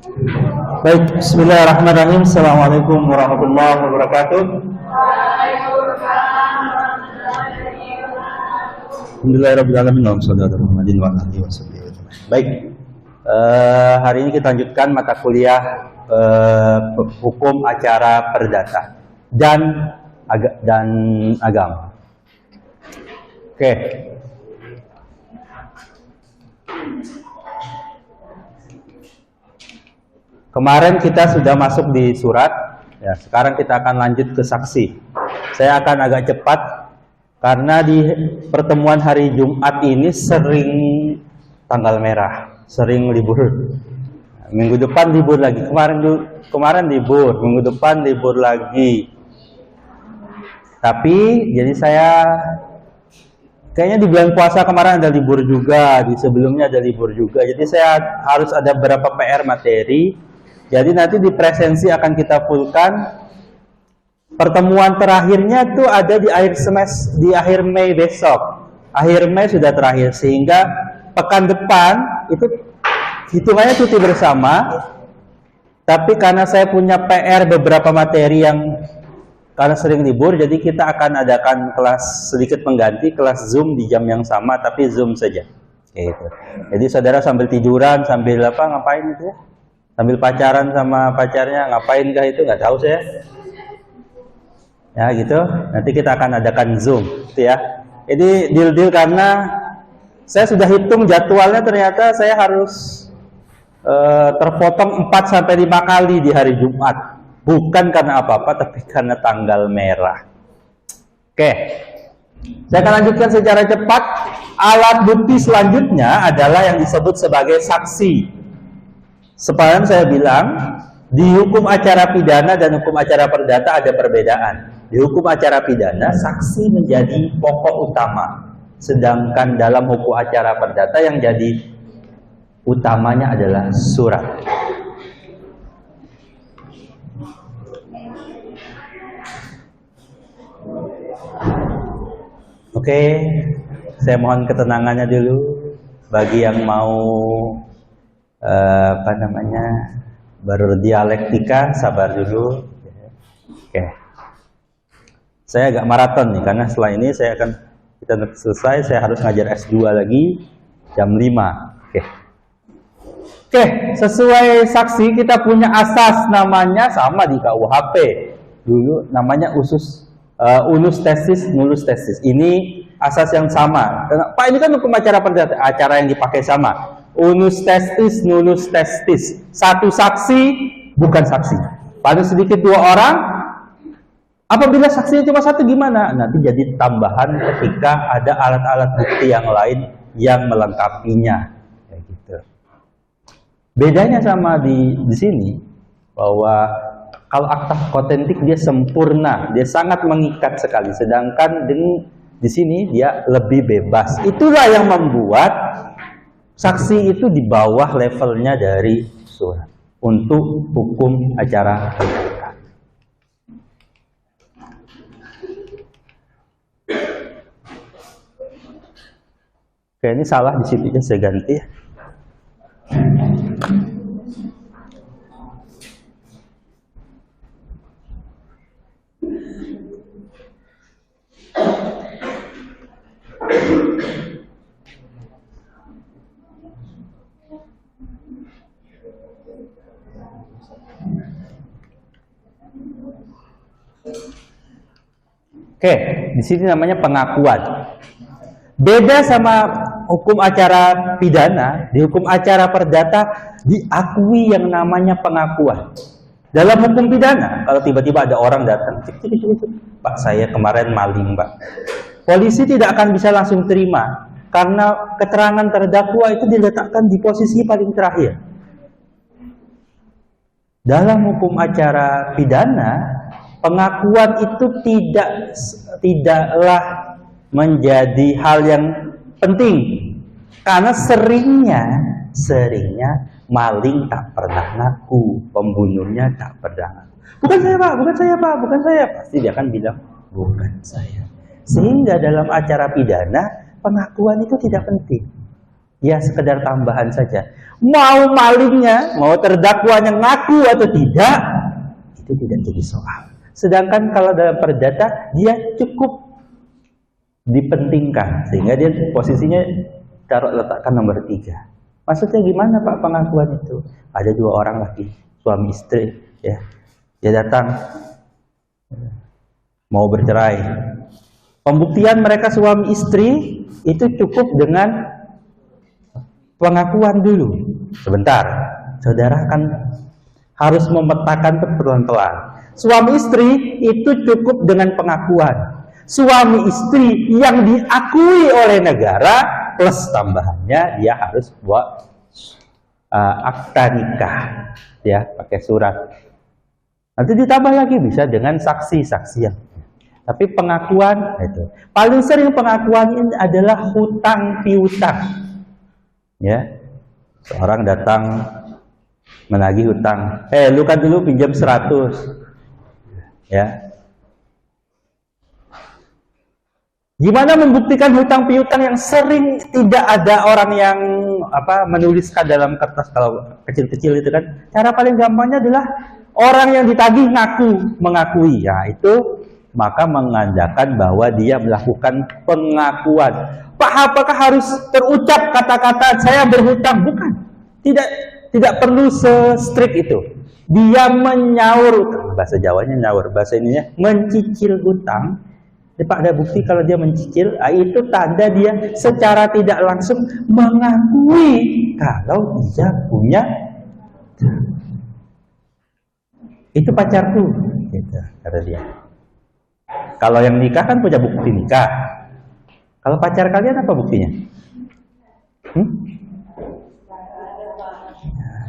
Baik, bismillahirrahmanirrahim. Assalamualaikum warahmatullahi wabarakatuh. Alhamdulillahirrahmanirrahim. Baik, hari ini kita lanjutkan mata kuliah hukum acara perdata dan agama. Oke. Kemarin kita sudah masuk di surat, ya. Sekarang kita akan lanjut ke saksi. Saya akan agak cepat karena di pertemuan hari Jumat ini sering tanggal merah, sering libur. Minggu depan libur lagi. Kemarin libur, minggu depan libur lagi. Tapi jadi saya kayaknya di bulan puasa kemarin ada libur juga, di sebelumnya ada libur juga. Jadi saya harus ada beberapa PR materi. Jadi nanti di presensi akan kita fullkan. Pertemuan terakhirnya tuh ada di akhir semester, di akhir Mei besok. Akhir Mei sudah terakhir, sehingga pekan depan itu hitungannya cuti bersama. Tapi karena saya punya PR beberapa materi yang karena sering libur, jadi kita akan adakan kelas sedikit pengganti, kelas Zoom di jam yang sama, tapi Zoom saja. Gitu. Jadi saudara sambil tiduran, sambil ngapain itu ya? Sambil pacaran sama pacarnya, ngapain kah itu? Nggak tahu saya. Ya gitu. Nanti kita akan adakan Zoom, gitu ya. Jadi deal-deal karena saya sudah hitung jadwalnya, ternyata saya harus terpotong 4-5 kali di hari Jumat. Bukan karena apa-apa, tapi karena tanggal merah. Oke. Saya akan lanjutkan secara cepat. Alat bukti selanjutnya adalah yang disebut sebagai saksi. Sepanjang saya bilang, di hukum acara pidana dan hukum acara perdata ada perbedaan. Di hukum acara pidana, saksi menjadi pokok utama. Sedangkan dalam hukum acara perdata yang jadi utamanya adalah surat. Oke, saya mohon ketenangannya dulu bagi yang mau berdialektika, sabar dulu. Oke. Saya agak maraton nih karena setelah ini kita selesai, saya harus ngajar S2 lagi jam 5. Oke, sesuai saksi kita punya asas namanya sama di KUHP. Dulu namanya unus tesis, nullus tesis. Ini asas yang sama. Pak, ini kan hukum acara perdata, acara yang dipakai sama. Unus testis, nullus testis. Satu saksi, bukan saksi. Paling sedikit 2 orang. Apabila saksinya cuma 1 gimana? Nanti jadi tambahan ketika ada alat-alat bukti yang lain yang melengkapinya. Kayak gitu. Bedanya sama di sini bahwa kalau akta otentik dia sempurna, dia sangat mengikat sekali. Sedangkan di sini dia lebih bebas. Itulah yang membuat saksi itu di bawah levelnya dari surat untuk hukum acara perdata. Oke, ini salah di situ, saya ganti. Oke, di sini namanya pengakuan. Beda sama hukum acara pidana, di hukum acara perdata diakui yang namanya pengakuan. Dalam hukum pidana, kalau tiba-tiba ada orang datang, Pak, saya kemarin maling, Pak. Polisi tidak akan bisa langsung terima karena keterangan terdakwa itu diletakkan di posisi paling terakhir. Dalam hukum acara pidana, pengakuan itu tidaklah menjadi hal yang penting karena seringnya maling tak pernah ngaku, pembunuhnya tak pernah ngaku. Bukan saya Pak, bukan saya Pak, bukan saya. Pasti dia akan bilang bukan saya. Sehingga dalam acara pidana pengakuan itu tidak penting. ya sekedar tambahan saja. Mau malingnya, mau terdakwanya ngaku atau tidak, itu tidak jadi soal. Sedangkan kalau dalam perdata, dia cukup dipentingkan, sehingga dia posisinya letakkan nomor 3. Maksudnya gimana Pak pengakuan itu? Ada 2 orang lagi, suami istri, ya. Dia datang mau bercerai. Pembuktian mereka suami istri itu cukup dengan pengakuan dulu. Sebentar, saudara kan harus memetakan pelan-pelan. Suami istri itu cukup dengan pengakuan. Suami istri yang diakui oleh negara plus tambahannya dia harus buat akta nikah, ya, pakai surat. Nanti ditambah lagi bisa dengan saksi-saksian. Tapi pengakuan itu paling sering pengakuan ini adalah hutang piutang. Ya, seorang datang menagih hutang. Lu kan dulu pinjam 100. Ya. Gimana membuktikan hutang piutang yang sering tidak ada orang yang menuliskan dalam kertas kalau kecil-kecil itu kan? Cara paling gampangnya adalah orang yang ditagih mengakui. Ya, itu maka menandakan bahwa dia melakukan pengakuan. Pak, apakah harus terucap kata-kata saya berhutang? Bukan. Tidak perlu se-strict itu. Dia menyaur, bahasa Jawanya nyaur, bahasa ininya mencicil hutang. Pak, ada bukti kalau dia mencicil, itu tanda dia secara tidak langsung mengakui kalau dia punya. Itu pacarku, gitu, kata dia. Kalau yang nikah kan punya bukti nikah. Kalau pacar kalian apa buktinya?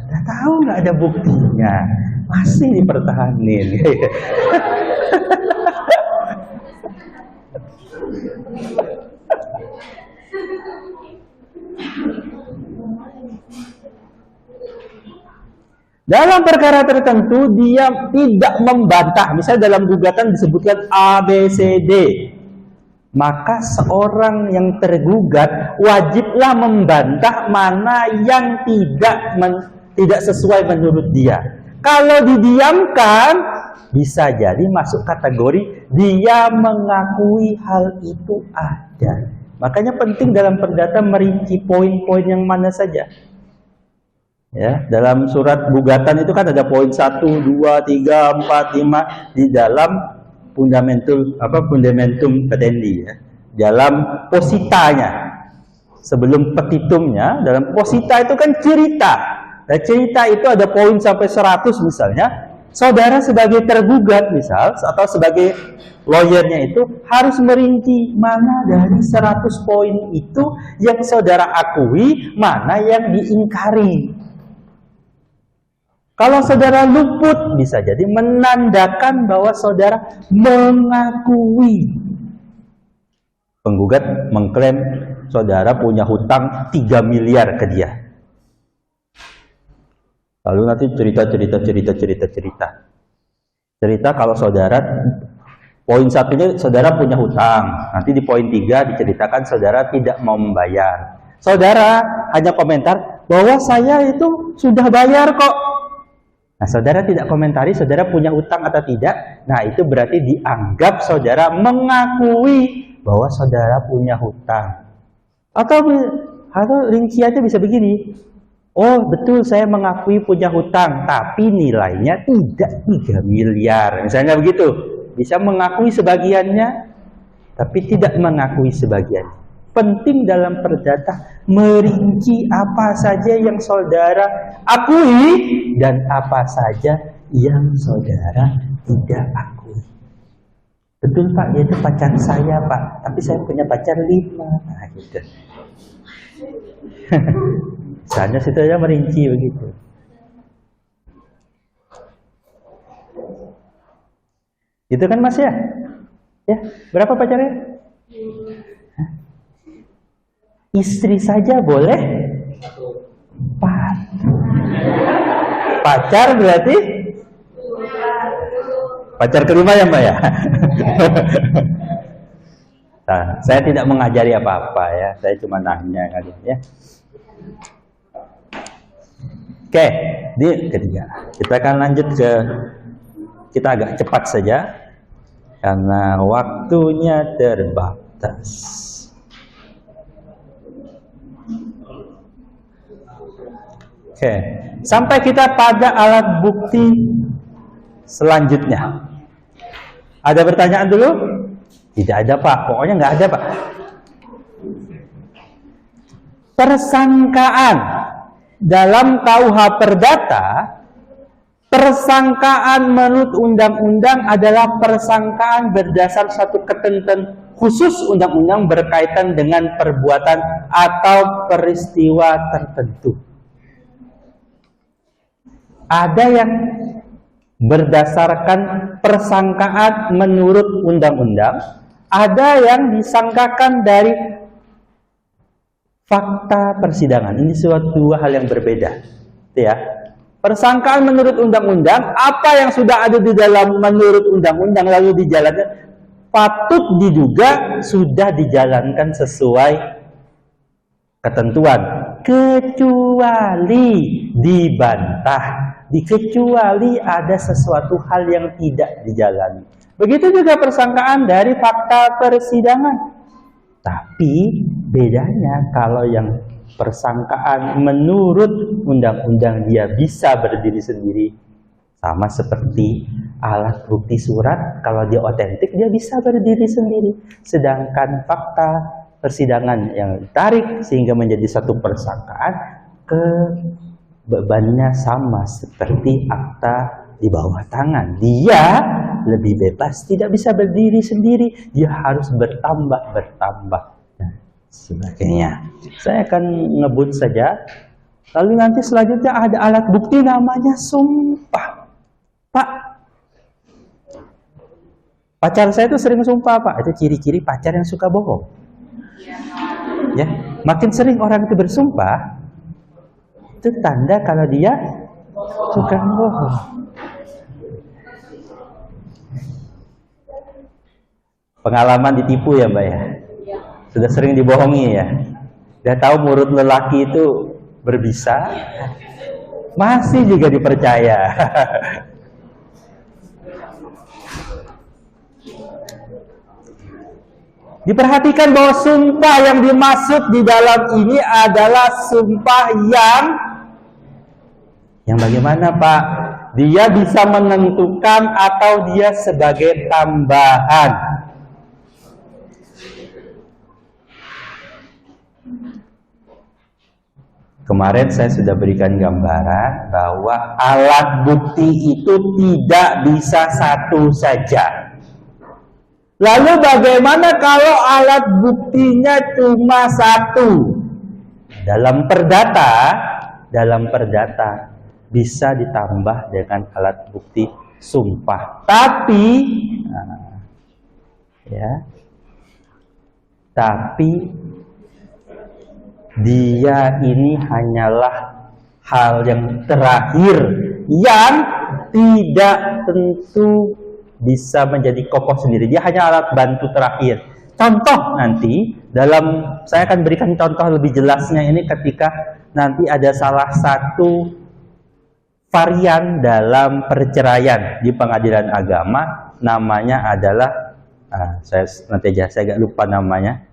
Nggak tahu, nggak ada buktinya, masih dipertahanin. Dalam perkara tertentu dia tidak membantah. Misalnya dalam gugatan disebutkan A, B, C, D. Maka seorang yang tergugat wajiblah membantah mana yang tidak sesuai menurut dia. Kalau didiamkan, bisa jadi masuk kategori dia mengakui hal itu ada. Makanya penting dalam perdata merinci poin-poin yang mana saja. Ya, dalam surat gugatan itu kan ada poin 1, 2, 3, 4, 5 di dalam fundamentum petendi, ya. Dalam positanya, sebelum petitumnya, dalam posita itu kan cerita. Nah, cerita itu ada poin sampai 100 misalnya. Saudara sebagai tergugat misal atau sebagai lawyernya itu harus merinci mana dari 100 poin itu yang saudara akui, mana yang diingkari. Kalau saudara luput, bisa jadi menandakan bahwa saudara mengakui. Penggugat mengklaim saudara punya hutang 3 miliar ke dia. Lalu nanti cerita kalau saudara, poin 1-nya saudara punya hutang. Nanti di poin 3 diceritakan saudara tidak mau membayar. Saudara hanya komentar bahwa saya itu sudah bayar kok. Nah, saudara tidak komentari saudara punya utang atau tidak. Nah, itu berarti dianggap saudara mengakui bahwa saudara punya hutang. Atau rinciannya bisa begini. Oh, betul saya mengakui punya hutang, tapi nilainya tidak 3 miliar. Misalnya begitu. Bisa mengakui sebagiannya, tapi tidak mengakui sebagiannya. Penting dalam perdata merinci apa saja yang saudara akui dan apa saja yang saudara tidak akui. Betul Pak, dia itu pacar saya Pak, tapi saya punya pacar 5. Nah gitu. Misalnya situ aja merinci begitu. Itu kan Mas ya? Ya, berapa pacarnya? Istri saja boleh 4. Pacar berarti pacar kelima ya Mbak ya. Nah, saya tidak mengajari apa-apa ya, saya cuma nanya kalian ya. Oke, di ketiga. Kita akan lanjut kita agak cepat saja karena waktunya terbatas. Oke, sampai kita pada alat bukti selanjutnya. Ada pertanyaan dulu? Tidak ada, Pak. Pokoknya nggak ada, Pak. Persangkaan dalam KUH Perdata, persangkaan menurut undang-undang adalah persangkaan berdasar satu ketentuan khusus undang-undang berkaitan dengan perbuatan atau peristiwa tertentu. Ada yang berdasarkan persangkaan menurut undang-undang, ada yang disangkakan dari fakta persidangan. Ini suatu hal yang berbeda, ya. Persangkaan menurut undang-undang, apa yang sudah ada di dalam menurut undang-undang lalu dijalankan, patut diduga sudah dijalankan sesuai ketentuan, kecuali dibantah, kecuali ada sesuatu hal yang tidak dijalani. Begitu juga persangkaan dari fakta persidangan. Tapi bedanya kalau yang persangkaan menurut undang-undang dia bisa berdiri sendiri, sama seperti alat bukti surat, kalau dia otentik dia bisa berdiri sendiri. Sedangkan fakta persidangan yang ditarik sehingga menjadi satu persangkaan, bebannya sama seperti akta di bawah tangan. Dia lebih bebas, tidak bisa berdiri sendiri, dia harus bertambah dan sebagainya. Saya akan ngebut saja. Lalu nanti selanjutnya ada alat bukti namanya sumpah. Pak, pacar saya itu sering sumpah, Pak. Itu ciri-ciri pacar yang suka bohong. Ya, makin sering orang itu bersumpah, itu tanda kalau dia suka bohong. Pengalaman ditipu ya, Mbak ya? Sudah sering dibohongi ya? Udah tahu mulut lelaki itu berbisa, masih juga dipercaya. Diperhatikan bahwa sumpah yang dimaksud di dalam ini adalah sumpah yang bagaimana, Pak? Dia bisa menentukan atau dia sebagai tambahan. Kemarin saya sudah berikan gambaran bahwa alat bukti itu tidak bisa satu saja. Lalu bagaimana kalau alat buktinya cuma satu? Dalam perdata bisa ditambah dengan alat bukti sumpah. Tapi dia ini hanyalah hal yang terakhir yang tidak tentu bisa menjadi kokoh sendiri. Dia hanya alat bantu terakhir. Contoh nanti saya akan berikan contoh lebih jelasnya ini ketika nanti ada salah satu varian dalam perceraian di pengadilan agama, namanya adalah saya agak lupa namanya.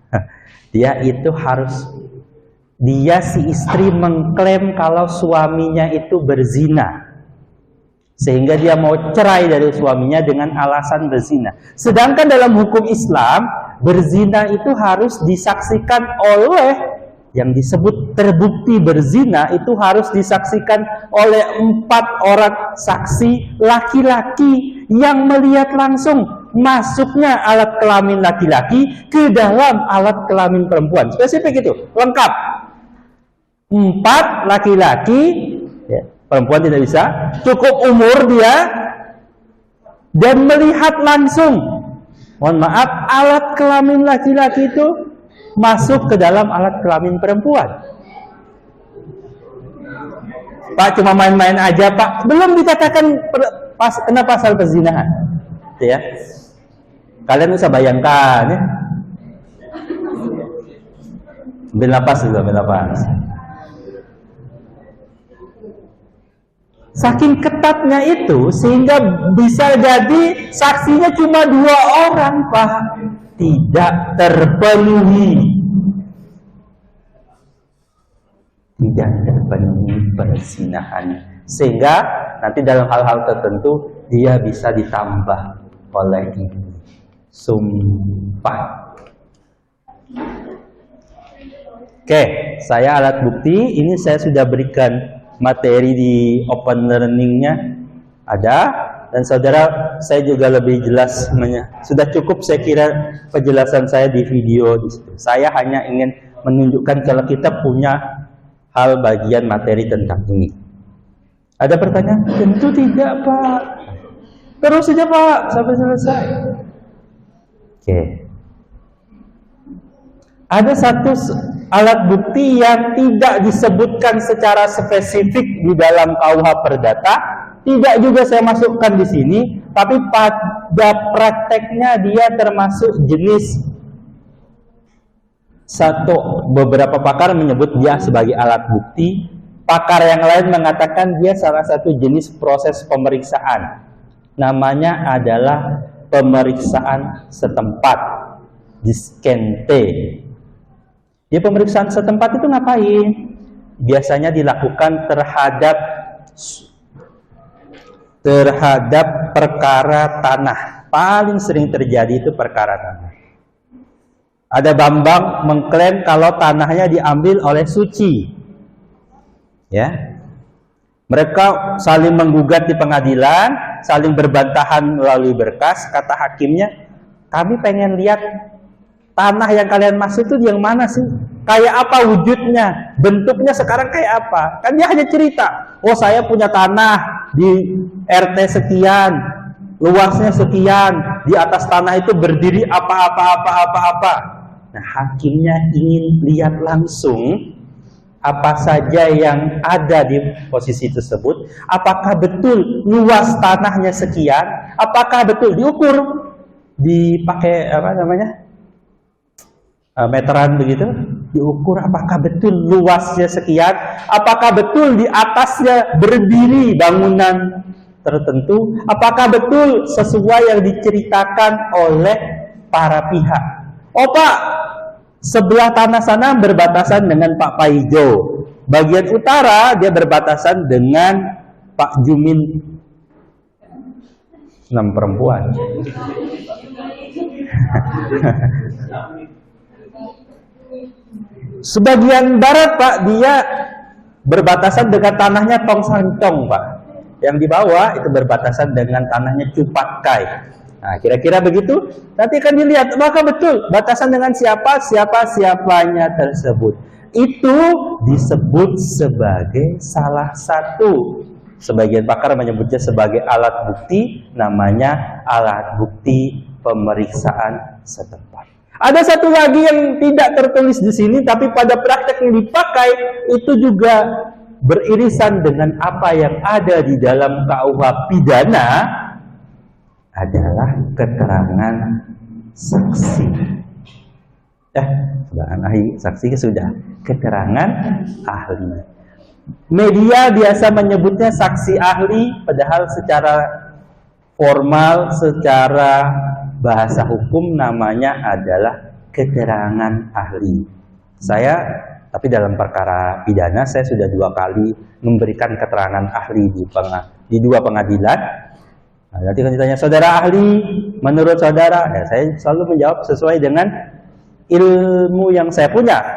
Dia si istri mengklaim kalau suaminya itu berzina, sehingga dia mau cerai dari suaminya dengan alasan berzina. Sedangkan dalam hukum Islam, berzina itu harus disaksikan oleh yang disebut terbukti berzina, itu harus disaksikan oleh 4 orang saksi laki-laki yang melihat langsung masuknya alat kelamin laki-laki ke dalam alat kelamin perempuan. Spesifik itu, lengkap. 4 laki-laki, ya, perempuan tidak bisa, cukup umur dia, dan melihat langsung. Mohon maaf, alat kelamin laki-laki itu masuk ke dalam alat kelamin perempuan. Pak, cuma main-main aja, Pak. Belum dikatakan kena pasal perzinahan. Ya. Kalian bisa bayangkan, ya. Ambil napas dulu, ambil napas. Saking ketatnya itu sehingga bisa jadi saksinya cuma 2 orang, Pak. Tidak terpenuhi. Tidak terpenuhi perzinahan. Sehingga nanti dalam hal-hal tertentu dia bisa ditambah oleh ini. Sumpah. Oke, saya alat bukti. Ini saya sudah berikan materi di open learning-nya ada, dan saudara saya juga lebih jelas sudah cukup saya kira penjelasan saya di video di situ. Saya hanya ingin menunjukkan kalau kita punya hal bagian materi tentang ini. Ada pertanyaan? Tentu tidak, Pak. Terus saja, Pak, sampai selesai. Oke. Ada satu alat bukti yang tidak disebutkan secara spesifik di dalam KUH Perdata, tidak juga saya masukkan di sini, tapi pada prakteknya dia termasuk jenis satu. Beberapa pakar menyebut dia sebagai alat bukti, pakar yang lain mengatakan dia salah satu jenis proses pemeriksaan. Namanya adalah pemeriksaan setempat, diskente. Ya, pemeriksaan setempat itu ngapain? Biasanya dilakukan terhadap perkara tanah. Paling sering terjadi itu perkara tanah. Ada Bambang mengklaim kalau tanahnya diambil oleh Suci. Ya. Mereka saling menggugat di pengadilan, saling berbantahan melalui berkas. Kata hakimnya, kami pengen lihat tanah yang kalian maksud itu yang mana sih? Kayak apa wujudnya? Bentuknya sekarang kayak apa? Kan dia hanya cerita, oh saya punya tanah di RT sekian, luasnya sekian, di atas tanah itu berdiri apa. Nah, hakimnya ingin lihat langsung apa saja yang ada di posisi tersebut. Apakah betul luas tanahnya sekian? Apakah betul diukur? Dipakai apa namanya? Meteran begitu, diukur apakah betul luasnya sekian, apakah betul di atasnya berdiri bangunan tertentu, apakah betul sesuai yang diceritakan oleh para pihak. Oh Pak, sebelah tanah sana berbatasan dengan Pak Paijo, bagian utara dia berbatasan dengan Pak Jumin, 6 perempuan. Sebagian barat, Pak, dia berbatasan dengan tanahnya Tong Santong, Pak. Yang di bawah itu berbatasan dengan tanahnya Cupatkai. Nah, kira-kira begitu. Nanti akan dilihat, maka betul batasan dengan siapanya tersebut. Itu disebut sebagai salah satu. Sebagian pakar menyebutnya sebagai alat bukti, namanya alat bukti pemeriksaan setempat. Ada satu lagi yang tidak tertulis di sini, tapi pada praktek yang dipakai itu juga beririsan dengan apa yang ada di dalam KUH pidana, adalah keterangan saksi. Saksi sudah. Keterangan ahli. Media biasa menyebutnya saksi ahli, padahal secara formal, secara bahasa hukum namanya adalah keterangan ahli. Tapi dalam perkara pidana saya sudah 2 kali memberikan keterangan ahli di 2 pengadilan. Nah, nanti kan ditanya, saudara ahli, menurut saudara, ya, saya selalu menjawab sesuai dengan ilmu yang saya punya.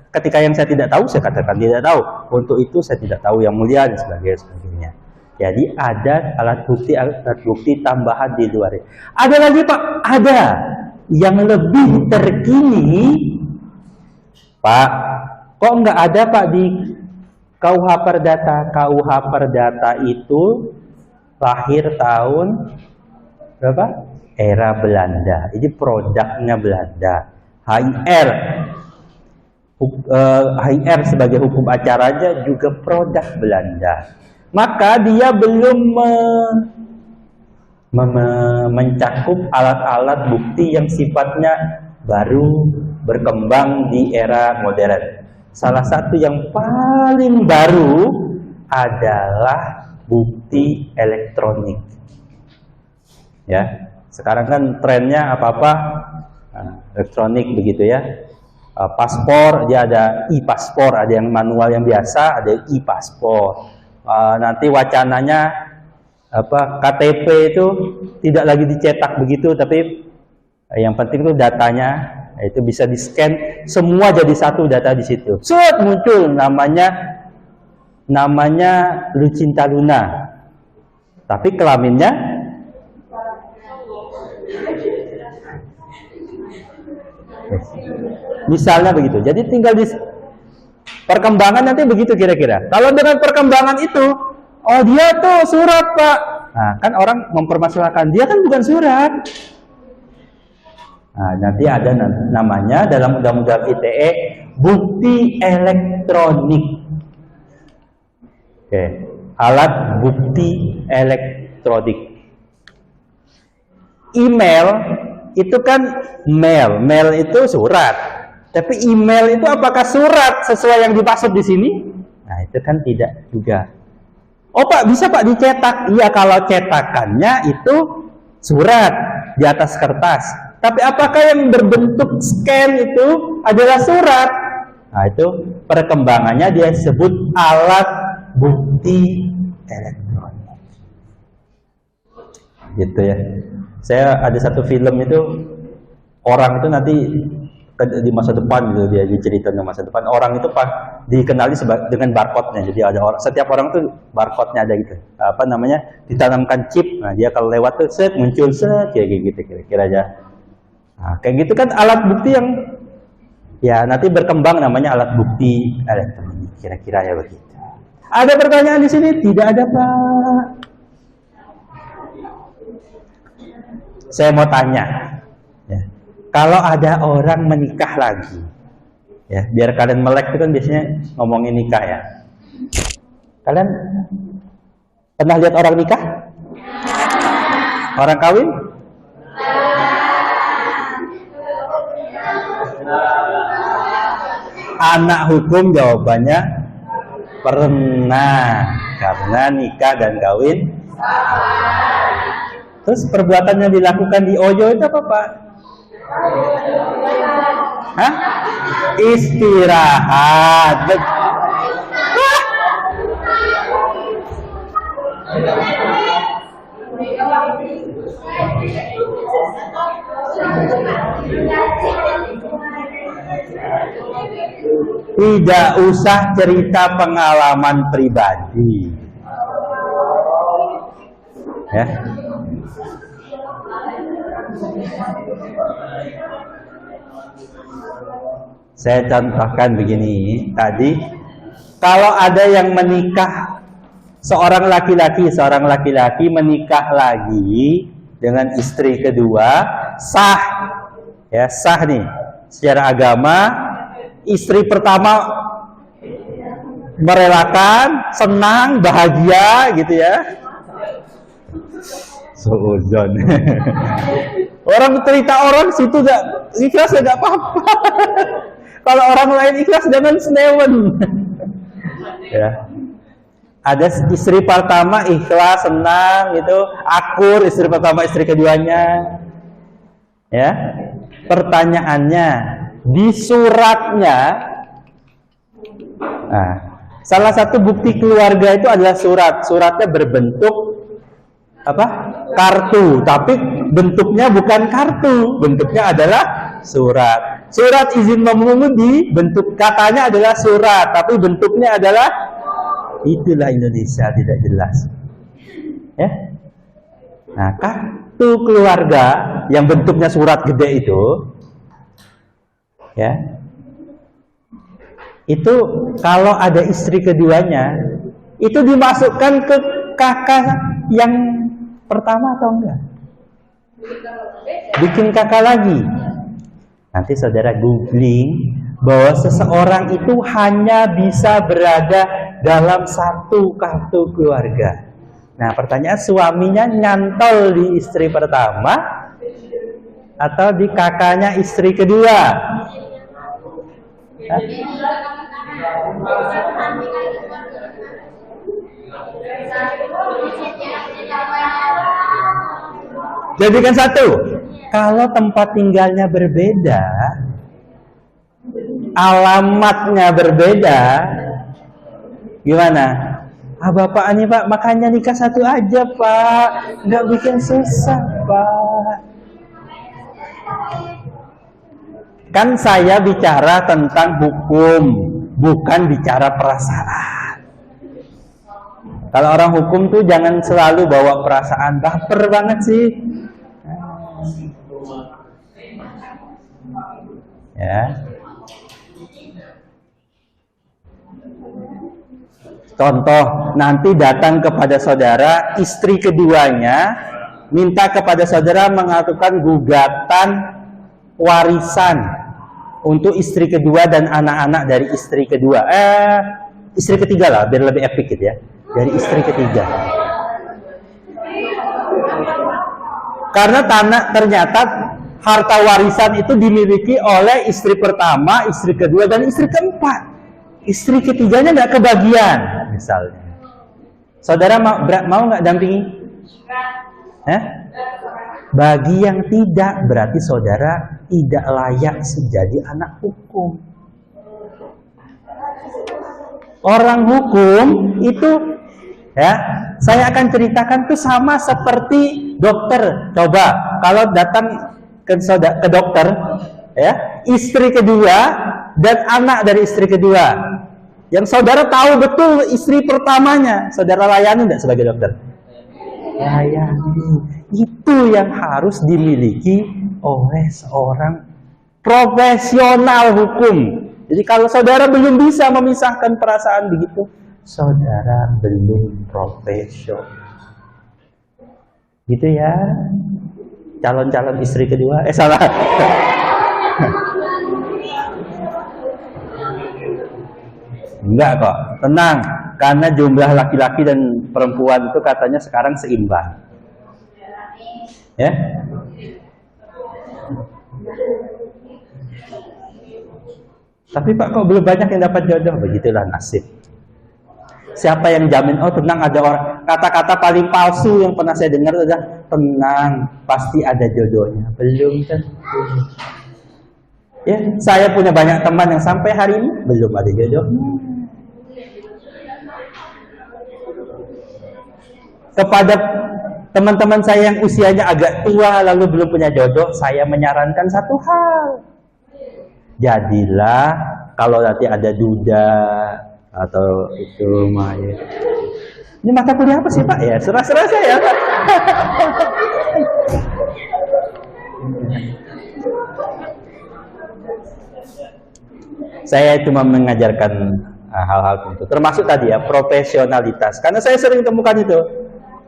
Ketika yang saya tidak tahu, saya katakan tidak tahu. Untuk itu saya tidak tahu yang mulia dan sebagainya. Jadi ada alat bukti tambahan di luar. Ada lagi Pak, ada yang lebih terkini. Pak, kok nggak ada Pak di KUH Perdata? KUH Perdata itu lahir tahun berapa? Era Belanda. Ini produknya Belanda. HIR sebagai hukum acaranya juga produk Belanda. Maka dia belum mencakup alat-alat bukti yang sifatnya baru berkembang di era modern. Salah satu yang paling baru adalah bukti elektronik. Ya, sekarang kan trennya apa-apa elektronik begitu ya. Paspor dia ada e-paspor, ada yang manual yang biasa, ada e-paspor. Nanti wacananya KTP itu tidak lagi dicetak begitu, tapi yang penting itu datanya itu bisa di-scan, semua jadi satu data di situ. Set muncul namanya Lucinta Luna, tapi kelaminnya misalnya begitu. Jadi tinggal di perkembangan nanti begitu kira-kira. Kalau dengan perkembangan itu, oh dia tuh surat Pak. Nah kan orang mempermasalahkan, dia kan bukan surat. Nah, nanti ada namanya dalam undang-undang ITE bukti elektronik. Oke, alat bukti elektronik. Email itu kan mail itu surat. Tapi email itu apakah surat sesuai yang dimaksud di sini? Nah, itu kan tidak juga. Oh Pak, bisa Pak dicetak? Iya, kalau cetakannya itu surat di atas kertas. Tapi apakah yang berbentuk scan itu adalah surat? Nah, itu perkembangannya dia sebut alat bukti elektronik. Gitu ya. Saya ada satu film itu, orang itu nanti di masa depan gitu, dia diceritakan masa depan, orang itu dikenali dengan barcode-nya. Jadi ada setiap orang tuh barcode-nya ada gitu, ditanamkan chip. Nah dia kalau lewat tuh set muncul set kayak gitu kira-kira aja. Nah, kayak gitu kan alat bukti yang ya nanti berkembang namanya alat bukti elektronik, kira-kira ya begitu. Ada pertanyaan di sini? Tidak ada Pak. Saya mau tanya ya. Kalau ada orang menikah lagi, ya biar kalian melek itu kan biasanya ngomongin nikah ya. Kalian pernah lihat orang nikah? Orang kawin? Anak hukum jawabannya pernah, karena nikah dan kawin. Terus perbuatan yang dilakukan di Oyo itu apa Pak? Hah? Istirahat. Tidak usah cerita pengalaman pribadi. Ya. Saya contohkan begini tadi, kalau ada yang menikah, seorang laki-laki menikah lagi dengan istri kedua, sah, ya sah nih, secara agama. Istri pertama merelakan, senang, bahagia, gitu ya. Seuzon. Orang cerita orang situ gak ikhlas ya gak apa-apa. Kalau orang lain ikhlas jangan senewen. Ya. Ada istri pertama ikhlas, senang, gitu, akur, istri pertama, istri keduanya. Ya. Pertanyaannya, di suratnya, nah, salah satu bukti keluarga itu adalah surat. Suratnya berbentuk apa? Kartu, tapi bentuknya bukan kartu, bentuknya adalah surat. Surat izin mengemudi, bentuk katanya adalah surat, tapi bentuknya adalah, itulah Indonesia tidak jelas. Ya. Nah, kartu keluarga yang bentuknya surat gede itu, ya, itu kalau ada istri keduanya, itu dimasukkan ke kakak yang pertama atau enggak? Bikin kakak lagi. Nanti saudara googling bahwa seseorang itu hanya bisa berada dalam satu kartu keluarga. Nah, pertanyaan, suaminya nyantol di istri pertama atau di kakaknya istri kedua? Hah? Jadikan satu. Kalau tempat tinggalnya berbeda, alamatnya berbeda, gimana? Ah bapak ini pak, makanya nikah satu aja pak, nggak bikin susah pak. Kan saya bicara tentang hukum, bukan bicara perasaan. Kalau orang hukum tuh jangan selalu bawa perasaan, baper banget sih. Ya. Contoh, nanti datang kepada saudara istri keduanya, minta kepada saudara mengajukan gugatan warisan untuk istri kedua dan anak-anak dari istri kedua. Istri ketiga lah, biar lebih epic gitu ya. Dari istri ketiga. Karena ternyata harta warisan itu dimiliki oleh istri pertama, istri kedua, dan istri keempat. Istri ketiganya nggak kebagian, misalnya. Saudara mau nggak dampingi? Bagi yang tidak, berarti saudara tidak layak menjadi anak hukum. Orang hukum itu, ya, saya akan ceritakan tuh sama seperti dokter. Coba kalau datang ke dokter, ya, istri kedua dan anak dari istri kedua, yang saudara tahu betul istri pertamanya, saudara layani tidak sebagai dokter? Layani. Itu yang harus dimiliki oleh seorang profesional hukum. Jadi kalau saudara belum bisa memisahkan perasaan begitu, saudara belum profesional. Gitu ya. Calon-calon istri kedua, salah. Enggak kok, tenang. Karena jumlah laki-laki dan perempuan itu katanya sekarang seimbang. Ya. Tapi Pak, kok belum banyak yang dapat jodoh? Begitulah nasib. Siapa yang jamin? Oh tenang, ada orang. Kata-kata paling palsu yang pernah saya dengar adalah tenang, pasti ada jodohnya. Belum kan? Ya, saya punya banyak teman yang sampai hari ini belum ada jodohnya. Kepada teman-teman saya yang usianya agak tua lalu belum punya jodoh, saya menyarankan satu hal. Jadilah kalau nanti ada duda atau itu Maya. Ini mata kuliah apa sih Pak? Ya serah-serah saya Pak. Saya cuma mengajarkan hal-hal itu, termasuk tadi ya profesionalitas. Karena saya sering temukan itu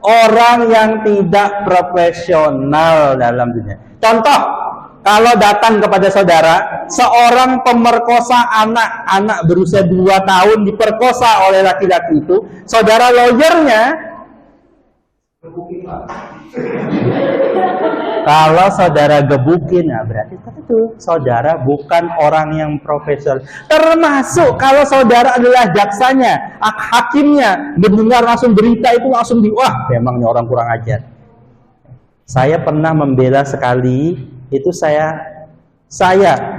orang yang tidak profesional dalam dunia. Contoh, kalau datang kepada saudara seorang pemerkosa anak berusia 2 tahun diperkosa oleh laki-laki itu, saudara lawyernya, kalau saudara gebukin, nah berarti itu saudara bukan orang yang profesional. Termasuk kalau saudara adalah jaksanya, hakimnya, mendengar langsung berita itu langsung wah, memangnya orang kurang ajar. Saya pernah membela sekali, itu saya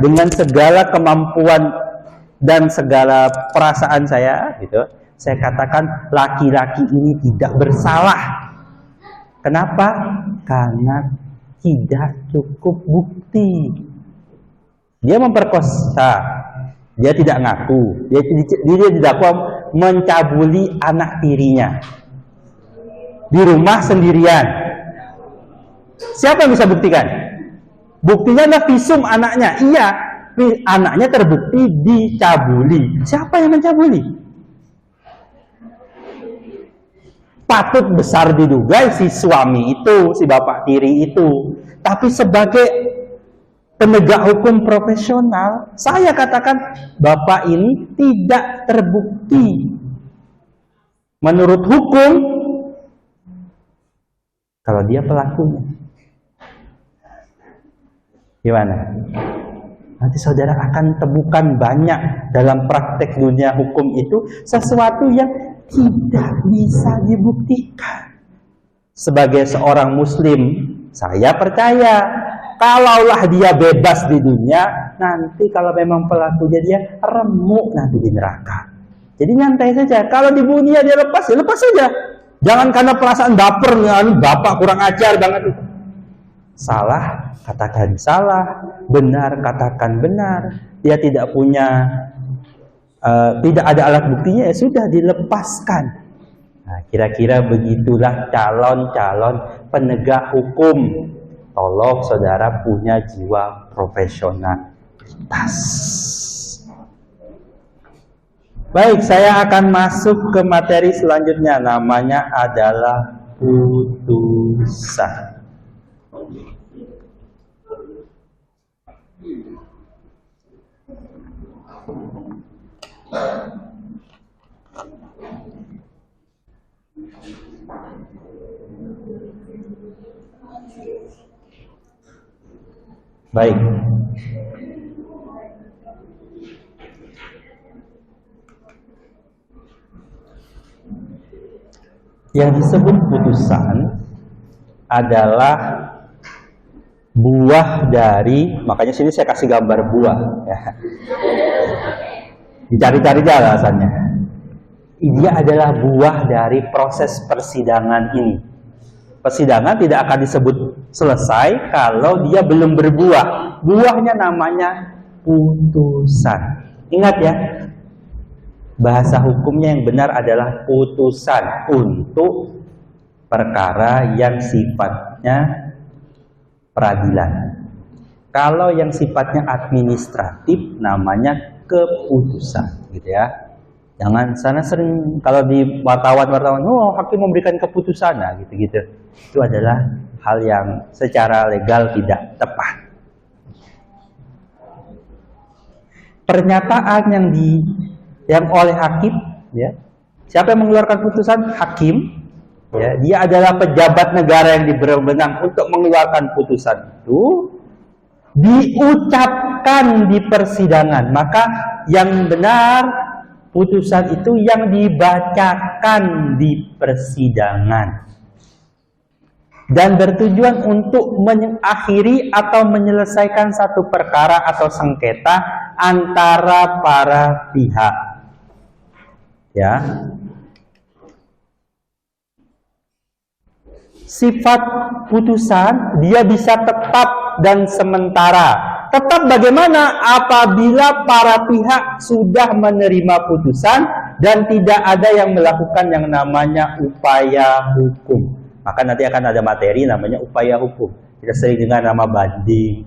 dengan segala kemampuan dan segala perasaan saya, gitu, saya katakan laki-laki ini tidak bersalah. Kenapa? Karena tidak cukup bukti. Dia memperkosa, dia tidak ngaku, dia didakwa mencabuli anak tirinya di rumah sendirian. Siapa yang bisa buktikan? Buktinya adalah visum anaknya. Iya, anaknya terbukti dicabuli. Siapa yang mencabuli? Patut besar diduga si suami itu, si bapak tiri itu. Tapi sebagai penegak hukum profesional, saya katakan bapak ini tidak terbukti. Menurut hukum, kalau dia pelakunya. Gimana? Nanti saudara akan temukan banyak dalam praktek dunia hukum itu sesuatu yang tidak bisa dibuktikan. Sebagai seorang muslim, Saya percaya kalaulah dia bebas di dunia, nanti kalau memang pelakunya dia remuk nanti di neraka. Jadi nyantai saja. Kalau di dunia dia lepas, ya lepas saja. Jangan karena perasaan baper, bapak kurang ajar banget itu. Salah, katakan salah. Benar, katakan benar. Dia tidak punya, tidak ada alat buktinya, ya sudah dilepaskan. Nah, kira-kira begitulah calon-calon penegak hukum. Tolong saudara punya jiwa profesionalitas. Baik, saya akan masuk ke materi selanjutnya. Namanya adalah putusan. Baik. Yang disebut putusan adalah buah dari, makanya sini saya kasih gambar buah. Ya. Dicari-cari aja alasannya. Dia adalah buah dari proses persidangan ini. Persidangan tidak akan disebut selesai kalau dia belum berbuah. Buahnya namanya putusan. Ingat ya, bahasa hukumnya yang benar adalah putusan untuk perkara yang sifatnya peradilan. Kalau yang sifatnya administratif namanya keputusan, gitu ya. Jangan sana sering kalau di wartawan, oh hakim memberikan keputusan, nah gitu-gitu. Itu adalah hal yang secara legal tidak tepat. Pernyataan yang oleh hakim, ya. Siapa yang mengeluarkan putusan? Hakim. Ya, dia adalah pejabat negara yang berwenang untuk mengeluarkan putusan itu, diucapkan di persidangan. Maka yang benar putusan itu yang dibacakan di persidangan dan bertujuan untuk mengakhiri atau menyelesaikan satu perkara atau sengketa antara para pihak. Ya. Sifat putusan dia bisa tetap dan sementara. Tetap bagaimana? Apabila para pihak sudah menerima putusan dan tidak ada yang melakukan yang namanya upaya hukum. Maka nanti akan ada materi namanya upaya hukum. Kita sering dengar nama banding,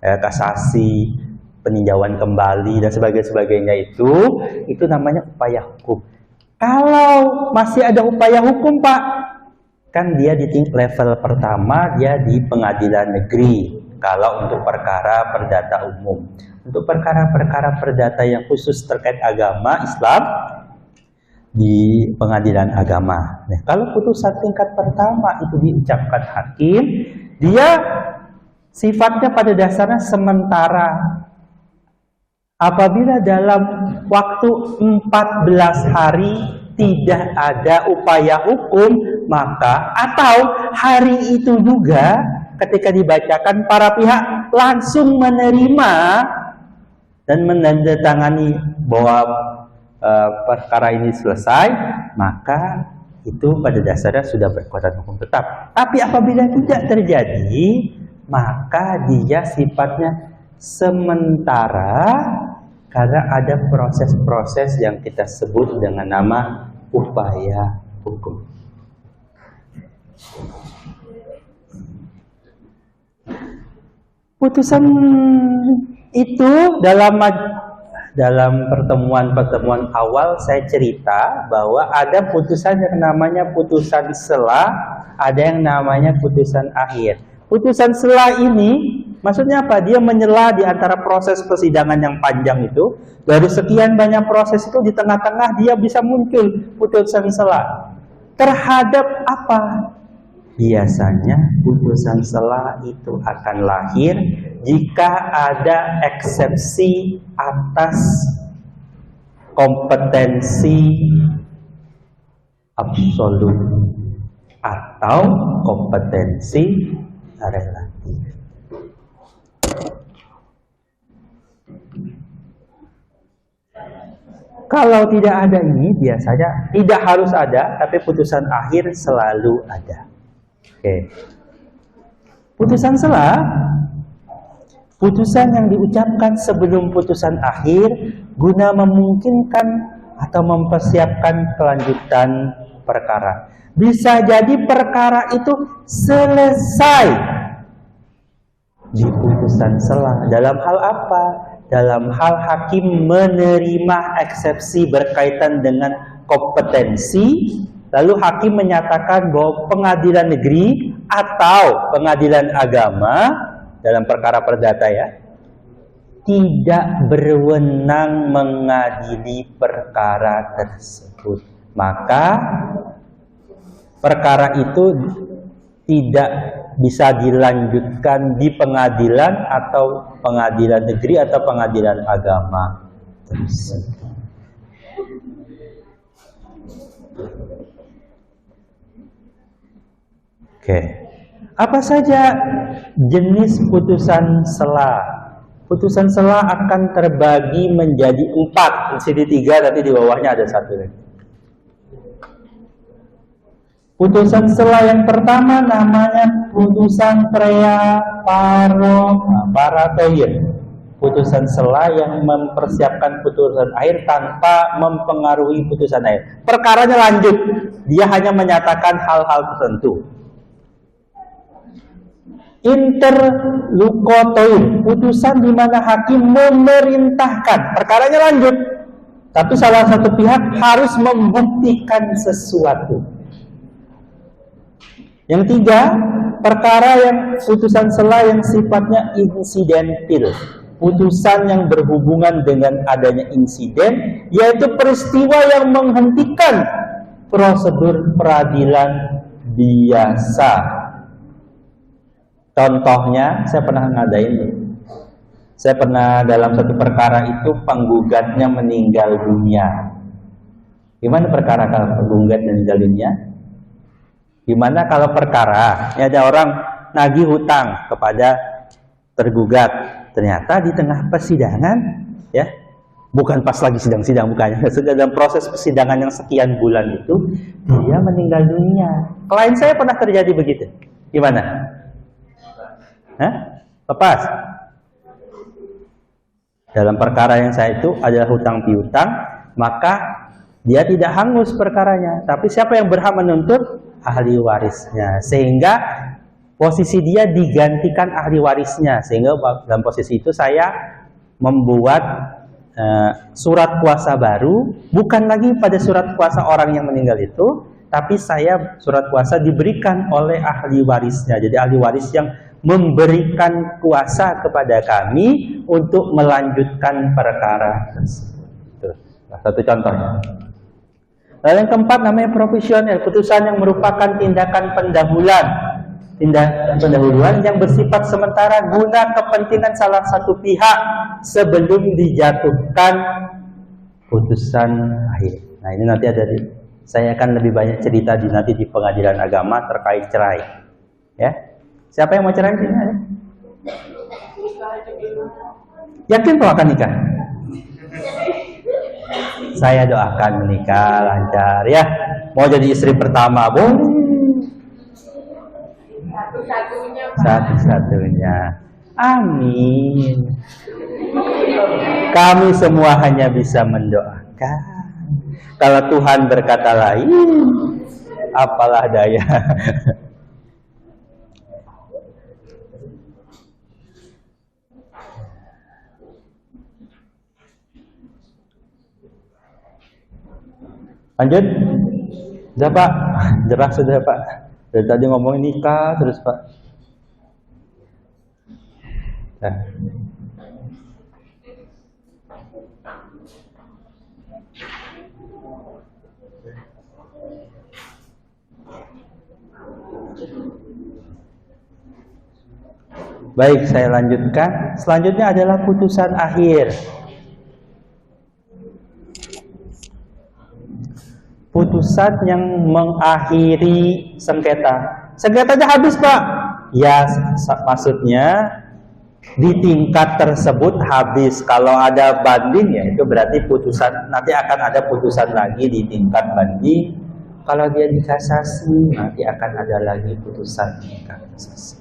kasasi, peninjauan kembali dan sebagainya itu namanya upaya hukum. Kalau masih ada upaya hukum, Pak, kan dia di level pertama, dia di pengadilan negeri. Kalau untuk perkara perdata umum, untuk perkara-perkara perdata yang khusus terkait agama Islam di pengadilan agama. Nah, kalau putusan tingkat pertama itu diucapkan hakim, dia sifatnya pada dasarnya sementara. Apabila dalam waktu 14 hari tidak ada upaya hukum, maka atau hari itu juga ketika dibacakan para pihak langsung menerima dan menandatangani bahwa perkara ini selesai, maka itu pada dasarnya sudah berkekuatan hukum tetap. Tapi apabila tidak terjadi, maka dia sifatnya sementara karena ada proses-proses yang kita sebut dengan nama upaya hukum. Putusan itu dalam pertemuan awal saya cerita bahwa ada putusan yang namanya putusan sela, ada yang namanya putusan akhir. Putusan sela ini maksudnya apa? Dia menyela di antara proses persidangan yang panjang itu. Dari sekian banyak proses itu di tengah-tengah dia bisa muncul putusan sela. Terhadap apa? Biasanya putusan sela itu akan lahir jika ada eksepsi atas kompetensi absolut atau kompetensi relatif. Kalau tidak ada ini biasanya tidak harus ada, tapi putusan akhir selalu ada. Oke. Putusan selah, putusan yang diucapkan sebelum putusan akhir guna memungkinkan atau mempersiapkan kelanjutan perkara. Bisa jadi perkara itu selesai di putusan selah. Dalam hal apa? Dalam hal hakim menerima eksepsi berkaitan dengan kompetensi, lalu hakim menyatakan bahwa pengadilan negeri atau pengadilan agama dalam perkara perdata ya, tidak berwenang mengadili perkara tersebut. Maka perkara itu tidak bisa dilanjutkan di pengadilan atau pengadilan negeri atau pengadilan agama tersebut. Oke. Apa saja jenis putusan selah? Putusan selah akan terbagi menjadi 4. Di sini 3, tapi di bawahnya ada 1 lagi. Putusan selah yang pertama namanya putusan prea paratoir. Putusan selah yang mempersiapkan putusan akhir tanpa mempengaruhi putusan akhir. Perkaranya lanjut, dia hanya menyatakan hal-hal tertentu. Interlocutor, putusan di mana hakim memerintahkan, perkaranya lanjut, tapi salah satu pihak harus membuktikan sesuatu. Yang 3, perkara yang putusan selah yang sifatnya insidentil, putusan yang berhubungan dengan adanya insiden, yaitu peristiwa yang menghentikan prosedur peradilan biasa. Contohnya, saya pernah ngadain, saya pernah dalam satu perkara itu penggugatnya meninggal dunia. Gimana perkara kalau penggugat meninggal dunia? Gimana kalau perkara, ada orang nagih hutang kepada tergugat, ternyata di tengah persidangan, ya, bukan pas lagi sidang-sidang, bukannya, dalam proses persidangan yang sekian bulan itu, dia meninggal dunia. Klien saya pernah terjadi begitu. Gimana? Hah? Lepas? Dalam perkara yang saya itu adalah hutang piutang, maka dia tidak hangus perkaranya, tapi siapa yang berhak menuntut? Ahli warisnya, sehingga posisi dia digantikan ahli warisnya, sehingga dalam posisi itu saya membuat surat kuasa baru, bukan lagi pada surat kuasa orang yang meninggal itu, tapi saya surat kuasa diberikan oleh ahli warisnya. Jadi ahli waris yang memberikan kuasa kepada kami untuk melanjutkan perkara tersebut. Itu satu contohnya. Lalu yang keempat namanya provisional, putusan yang merupakan tindakan pendahuluan. Tindakan pendahuluan yang bersifat sementara guna kepentingan salah satu pihak sebelum dijatuhkan putusan akhir. Nah, ini nanti ada saya akan lebih banyak cerita nanti di pengadilan agama terkait cerai. Ya. Siapa yang mau cerai sini? Yakin kau akan nikah? Saya doakan menikah lancar ya. Mau jadi istri pertama, boleh. Satu-satunya. Amin. Kami semua hanya bisa mendoakan. Kalau Tuhan berkata lain, apalah daya. Lanjut. Sudah Pak. Jerah sudah Pak. Dari tadi ngomongin nikah terus Pak. Nah. Baik, saya lanjutkan. Selanjutnya adalah putusan akhir. Putusan yang mengakhiri sengketa. Sengketanya habis Pak, Ya, maksudnya di tingkat tersebut habis. Kalau ada banding ya itu berarti putusan, nanti akan ada putusan lagi di tingkat banding. Kalau dia di kasasi, nanti akan ada lagi putusan tingkat kasasi.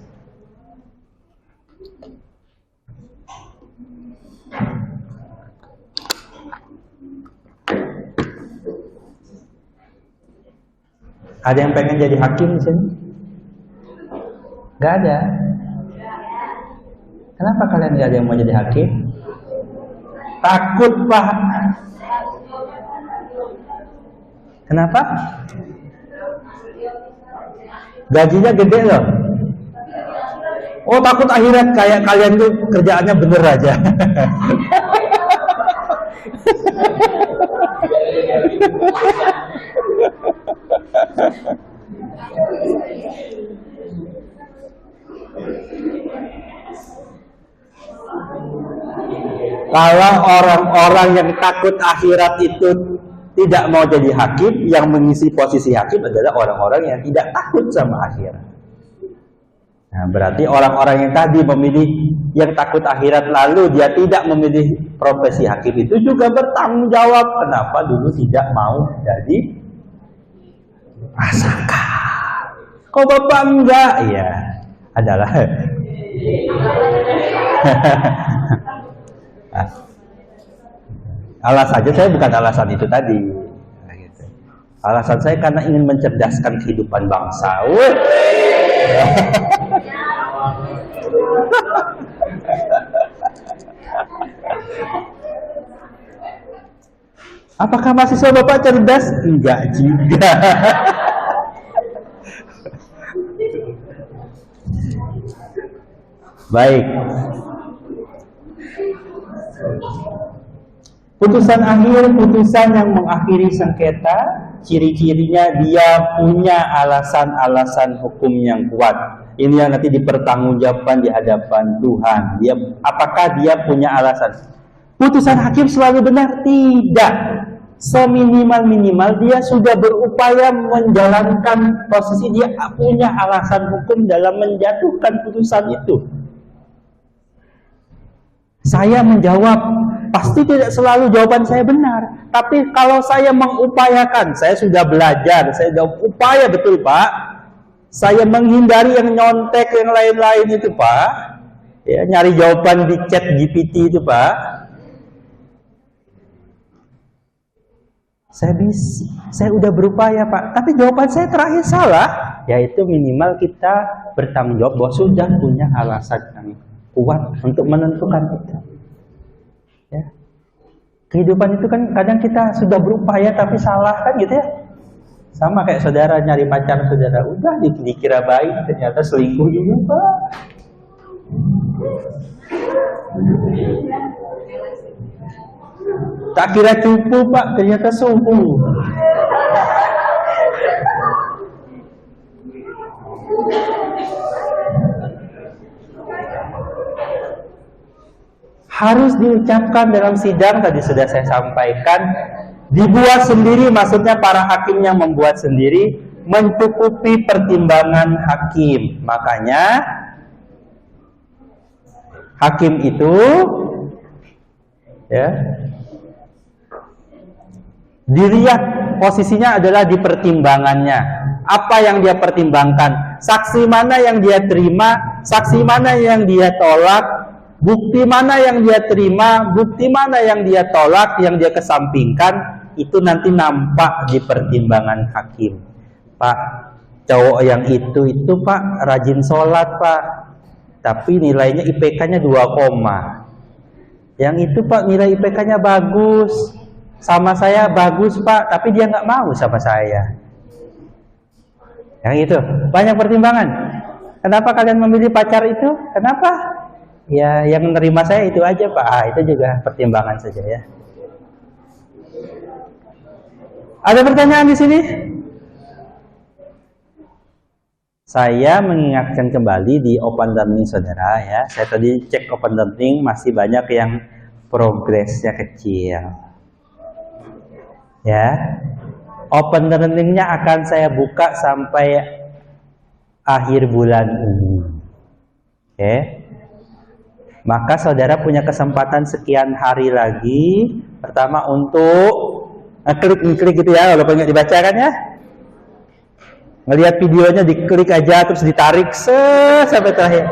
Ada yang pengen jadi hakim di sini? Gak ada. Kenapa kalian gak ada yang mau jadi hakim? Takut, Pak. Kenapa? Gajinya gede loh. Oh, takut akhirat, kayak kalian tuh kerjaannya bener aja. Kalau orang-orang yang takut akhirat itu tidak mau jadi hakim, yang mengisi posisi hakim adalah orang-orang yang tidak takut sama akhirat. Nah, berarti orang-orang yang tadi memilih yang takut akhirat lalu dia tidak memilih profesi hakim itu juga bertanggung jawab kenapa dulu tidak mau jadi rasakan. Kok Bapak enggak? Ya, adalah alasannya saya bukan alasan itu tadi. Alasan saya karena ingin mencerdaskan kehidupan bangsa. Apakah mahasiswa Bapak cerdas? Enggak juga. Baik. Putusan akhir, putusan yang mengakhiri sengketa, ciri-cirinya dia punya alasan-alasan hukum yang kuat. Ini yang nanti dipertanggungjawabkan di hadapan Tuhan. Apakah dia punya alasan? Putusan hakim selalu benar? Tidak. Seminimal-minimal dia sudah berupaya menjalankan posisi, dia punya alasan hukum dalam menjatuhkan putusan itu. Saya menjawab, pasti tidak selalu jawaban saya benar. Tapi kalau saya mengupayakan, saya sudah belajar, saya sudah upaya betul Pak. Saya menghindari yang nyontek, yang lain-lain itu Pak. Ya, nyari jawaban di chat GPT itu Pak. Saya udah berupaya Pak. Tapi jawaban saya terakhir salah. Yaitu minimal kita bertanggung jawab bahwa sudah punya alasan yang kuat untuk menentukan itu. Ya. Kehidupan itu kan kadang kita sudah berupaya tapi salah kan gitu ya. Sama kayak saudara nyari pacar saudara, udah dikira baik ternyata selingkuh juga Pak. Tak kira cupu Pak, ternyata suhu. Harus diucapkan dalam sidang, tadi sudah saya sampaikan, dibuat sendiri, maksudnya para hakimnya membuat sendiri, mencukupi pertimbangan hakim. Makanya hakim itu ya dilihat posisinya adalah di pertimbangannya. Apa yang dia pertimbangkan? Saksi mana yang dia terima, saksi mana yang dia tolak, bukti mana yang dia terima, bukti mana yang dia tolak, yang dia kesampingkan, itu nanti nampak di pertimbangan hakim. Pak, cowok yang itu Pak rajin sholat Pak, tapi nilainya IPK-nya 2, yang itu Pak nilai IPK-nya bagus, sama saya bagus Pak, tapi dia nggak mau sama saya. Yang itu banyak pertimbangan. Kenapa kalian memilih pacar itu? Kenapa? Ya, yang menerima saya itu aja Pak. Itu juga pertimbangan saja ya. Ada pertanyaan di sini? Saya mengingatkan kembali di Open Learning saudara ya. Saya tadi cek Open Learning masih banyak yang progresnya kecil. Ya. Open Learning-nya akan saya buka sampai akhir bulan ini. Oke. Maka saudara punya kesempatan sekian hari lagi. Pertama untuk ngeklik gitu ya, walaupun nggak dibaca kan ya. Ngelihat videonya diklik aja terus ditarik sampai terakhir.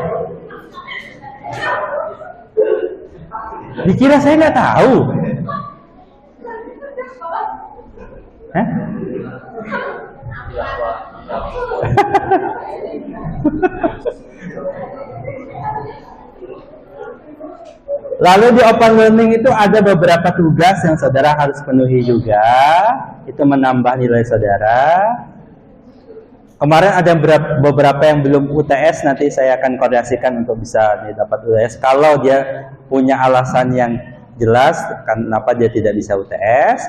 Dikira saya nggak tahu. Hah? Lalu di open learning itu ada beberapa tugas yang saudara harus penuhi juga. Itu menambah nilai saudara. Kemarin ada beberapa yang belum UTS, nanti saya akan koordinasikan untuk bisa dapat UTS. Kalau dia punya alasan yang jelas kenapa dia tidak bisa UTS.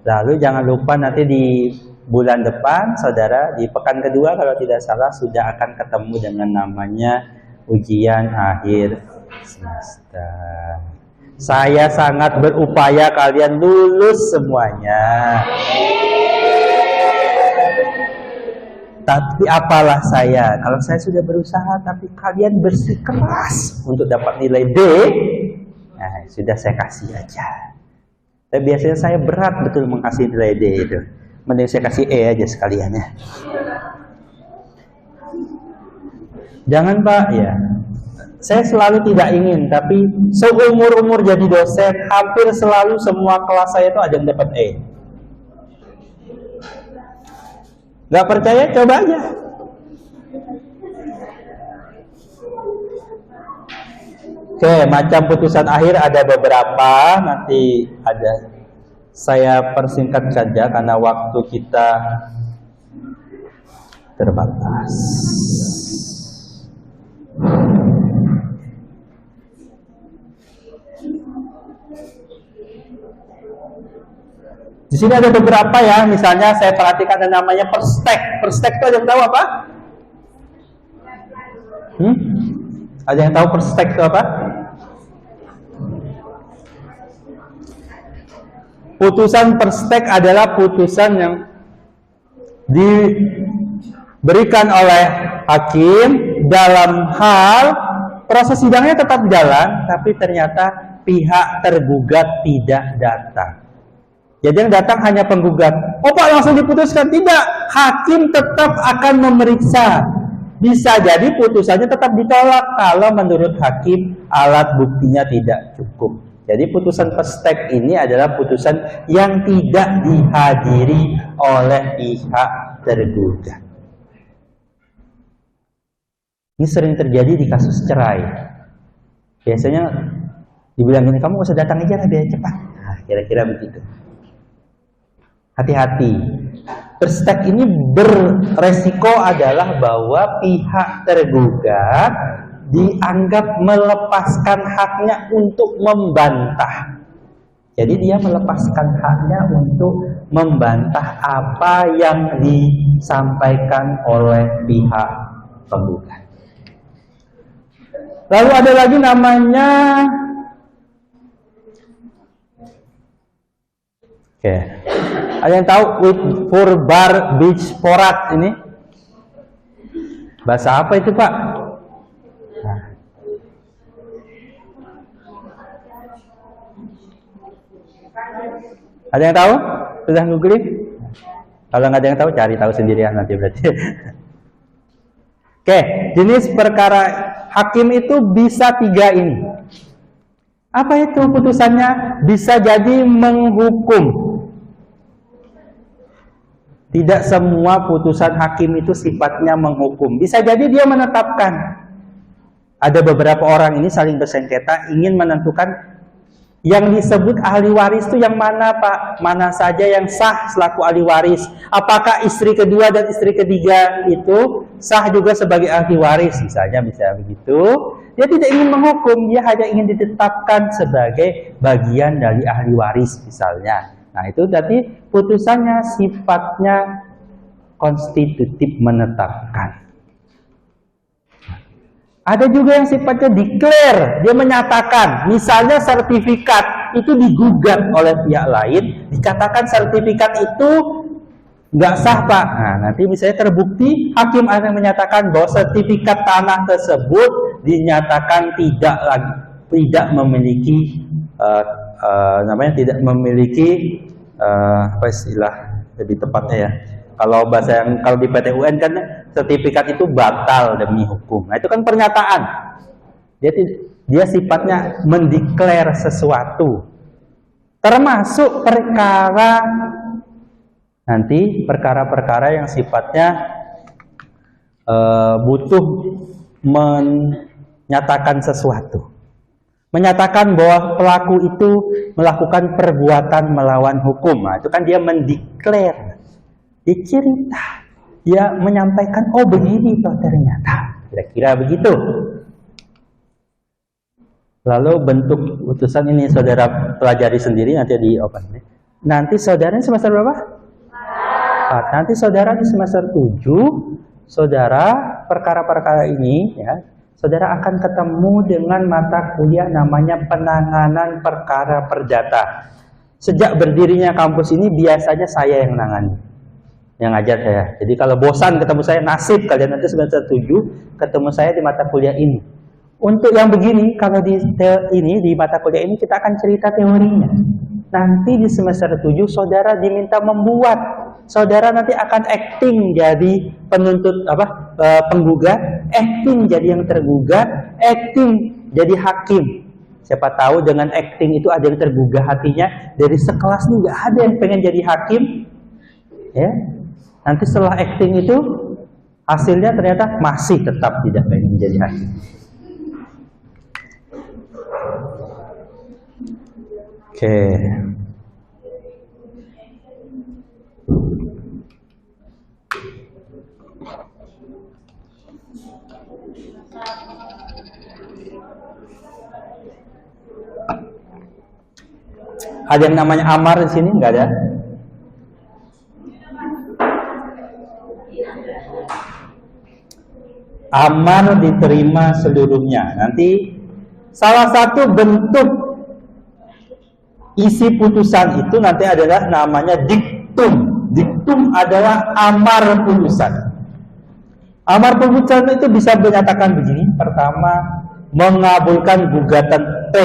Lalu jangan lupa nanti di bulan depan saudara, di pekan kedua kalau tidak salah sudah akan ketemu dengan namanya ujian akhir semester. Saya sangat berupaya kalian lulus semuanya. Tapi apalah saya, kalau saya sudah berusaha tapi kalian bersikeras untuk dapat nilai D, nah sudah saya kasih aja. Tapi biasanya saya berat betul mengkasih nilai D itu. Mending saya kasih E aja sekalian ya. Jangan Pak ya. Saya selalu tidak ingin, tapi seumur-umur jadi dosen, hampir selalu semua kelas saya itu ada yang dapat E. Gak percaya? Coba aja. Oke, macam putusan akhir ada beberapa, nanti ada. Saya persingkat saja karena waktu kita terbatas. Di sini ada beberapa ya, misalnya saya perhatikan ada namanya perstek. Perstek itu ada yang tahu apa? Ada yang tahu perstek itu apa? Putusan perstek adalah putusan yang diberikan oleh hakim dalam hal proses sidangnya tetap jalan, tapi ternyata pihak tergugat tidak datang. Jadi yang datang hanya penggugat. Oh Pak, langsung diputuskan? Tidak, hakim tetap akan memeriksa. Bisa jadi putusannya tetap ditolak kalau menurut hakim alat buktinya tidak cukup. Jadi putusan perstek ini adalah putusan yang tidak dihadiri oleh pihak tergugat. Ini sering terjadi di kasus cerai. Biasanya dibilang gini, kamu usah datang aja biar cepat. Nah, kira-kira begitu. Hati-hati. Perstek ini beresiko adalah bahwa pihak tergugat dianggap melepaskan haknya untuk membantah. Jadi dia melepaskan haknya untuk membantah apa yang disampaikan oleh pihak penggugat. Lalu ada lagi namanya ada yang tahu Furbar Beach Porat ini? Bahasa apa itu Pak? Ada yang tahu? Sudah googling? Kalau nggak ada yang tahu, cari tahu sendirian nanti berarti. Oke, jenis perkara hakim itu bisa 3 ini. Apa itu putusannya? Bisa jadi menghukum. Tidak semua putusan hakim itu sifatnya menghukum. Bisa jadi dia menetapkan. Ada beberapa orang ini saling bersengketa ingin menentukan yang disebut ahli waris itu yang mana Pak? Mana saja yang sah selaku ahli waris? Apakah istri kedua dan istri ketiga itu sah juga sebagai ahli waris? Misalnya begitu. Dia tidak ingin menghukum, dia hanya ingin ditetapkan sebagai bagian dari ahli waris misalnya. Nah itu berarti putusannya sifatnya konstitutif menetapkan. Ada juga yang sifatnya declare, dia menyatakan, misalnya sertifikat itu digugat oleh pihak lain, dikatakan sertifikat itu nggak sah Pak. Nah nanti misalnya terbukti hakim akan menyatakan bahwa sertifikat tanah tersebut dinyatakan tidak memiliki namanya tidak memiliki apa istilah lebih tepatnya ya. Kalau kalau di PT UN kan sertifikat itu batal demi hukum. Nah, itu kan pernyataan. Dia sifatnya mendeklar sesuatu. Termasuk perkara nanti perkara-perkara yang sifatnya butuh menyatakan sesuatu. Menyatakan bahwa pelaku itu melakukan perbuatan melawan hukum. Nah, itu kan dia mendeklar. Dia cerita. Dia menyampaikan, oh begini toh ternyata. Kira-kira begitu. Lalu bentuk utusan ini saudara pelajari sendiri nanti di open. Nanti saudara semester berapa? 4. Nanti saudara di semester 7, saudara perkara-perkara ini ya, saudara akan ketemu dengan mata kuliah namanya penanganan perkara perdata. Sejak berdirinya kampus ini biasanya saya yang menangani, yang ngajar saya. Jadi kalau bosan ketemu saya, nasib kalian nanti semester 7 ketemu saya di mata kuliah ini. Untuk yang begini, kalau di mata kuliah ini kita akan cerita teorinya. Nanti di semester 7 saudara diminta membuat. Saudara nanti akan acting jadi penuntut penggugat, acting jadi yang tergugat, acting jadi hakim. Siapa tahu dengan acting itu ada yang tergugah hatinya. Dari sekelas ini nggak ada yang pengen jadi hakim. Ya. Nanti setelah acting itu hasilnya ternyata masih tetap tidak pengen jadi hakim. Oke. Ada yang namanya amar di sini? Nggak ada. Amar diterima seluruhnya. Nanti salah satu bentuk isi putusan itu nanti adalah namanya diktum. Diktum adalah amar putusan. Amar putusan itu bisa menyatakan begini. Pertama, mengabulkan gugatan P.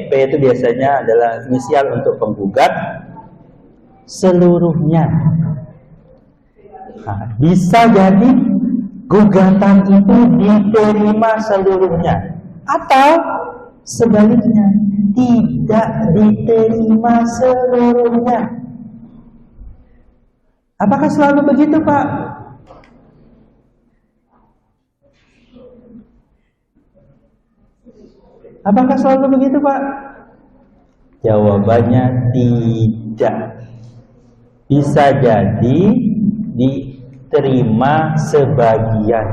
P itu biasanya adalah inisial untuk penggugat seluruhnya. Nah, bisa jadi gugatan itu diterima seluruhnya atau sebaliknya tidak diterima seluruhnya. Apakah selalu begitu, Pak? Apakah selalu begitu, Pak? Jawabannya tidak. Bisa jadi diterima sebagian.